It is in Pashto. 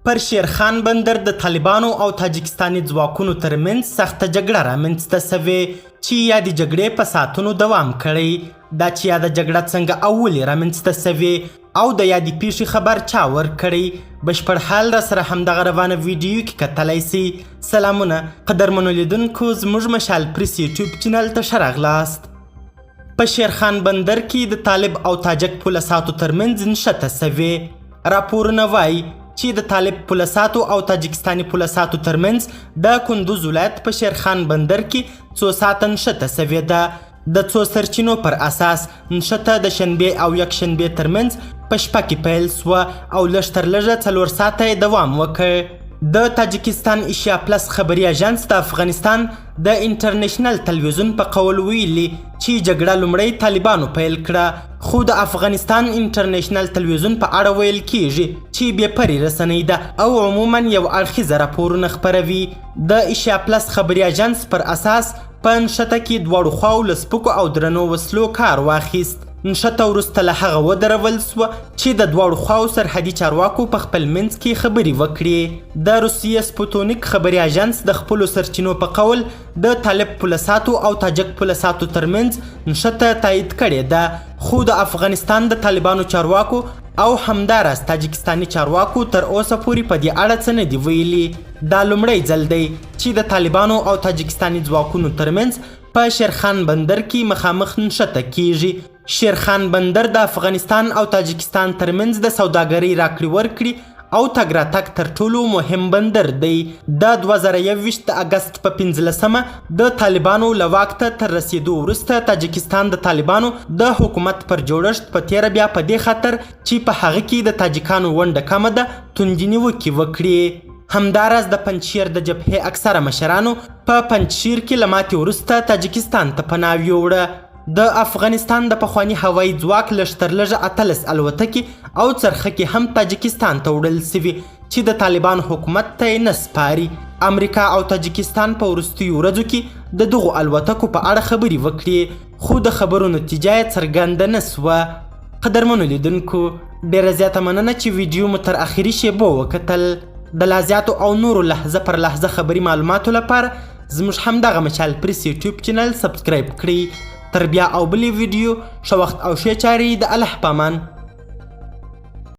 پر شیرخان بندر د طالبانو او تاجکستاني ځواکونو ترمنځ سخته جګړه رامنځته سوې چې یادې جګړې په ساعتونو دوام کړی. دا چې یاده جګړه څنګه او ولې رامنځته سوې او د یادې پیښې خبر چا ورکړی بشپړ حال راسره همدغه روانه ویډیو کې کتلی سئ. سلامونه قدرمنو لیدونکو، زموږ مشال پریس یوټیوب چینل ته ښه راغلاست. په شیرخان بندر کې د طالب او تاجک پولساتو ترمنځ نښته سوې. راپورونه وایي چې د طالب پولساتو او تاجکستاني پولساتو ترمنځ د کندوز ولایت په شیرخان بندر کې څو ساعته نښته سوې ده. د څو سرچینو پر اساس نښته د شنبې او یکشنبې ترمنځ په شپه کې پیل سوه او لږ تر لږه 4 ساعته یې دوام وکړ. د تاجکستان ایشیا پلس خبري اژانس د افغانستان د انټرنیشنل تلویزیون په قول ویلي چې جګړه لومړی طالبانو پیل کړه، خو د افغانستان انټرنیشنل تلویزیون په اړه ویل کیږي چې بې پرې رسنۍ ده او عموما یو اړخیزه راپورونه خپروي. د ایشیا پلس خبري اژانس پر اساس په نښته کې دواړو خواو له سپکو او درنو وسلو کار واخیست. نښته وروسته له هغه ودرول سوه چې د دواړو خواو سرحدي چارواکو په خپل منځ کې خبرې وکړي. د روسیې سپوتونیک خبري اژانس د خپلو سرچینو په قول د طالب پولساتو او تاجک پولساتو ترمنځ نښته تایید کړې ده، خو د افغانستان د طالبانو چارواکو او همداراز تاجکستاني چارواکو تر اوسه پورې په دې اړه څه نه دي ویلي. دا لومړی ځل دی چې د طالبانو او تاجکستاني ځواکونو ترمنځ په شیرخان بندر کې مخامخ نښته کیږي. شیرخان بندر د افغانستان او تاجکستان ترمنځ د سوداګرۍ راکړې ورکړې او تګ راتګ تر ټولو مهم بندر دی. د 2021 د اګست په 15مه د طالبانو له واک ته تر رسیدو وروسته تاجکستان د طالبانو د حکومت پر جوړښت په تیره بیا په دې خاطر چې په هغه کې د تاجکانو ونډه کمه ده توندې نیوکې وکړي. همداراز د پنجشیر د جبهې اکثره مشرانو په پنجشیر کې له ماتې وروسته تاجکستان ته پناه یووړه. د افغانستان د پخواني هوایي ځواک لږ تر لږه 18 الوتکې او څرخکې هم تاجکستان ته وړل سوي چې د طالبانو حکومت ته یې نه سپاري. امریکا او تاجکستان په وروستیو ورځو کې د دغو الوتکو په اړه خبرې وکړې، خو د خبرو نتیجه یې څرګنده نه سوه. قدرمنو لیدونکو، ډیره زیاته مننه چې ویډیو مو تر اخري شیبو وکتل. د لا زیاتو او نورو لحظه پر لحظه خبري معلوماتو لپاره زموږ همدغه مشال پریس یوټیوب چینل سبسکرایب کړئ. تر بیا او بلې ویډیو ښه وخت او ښې چارې د الله په امان.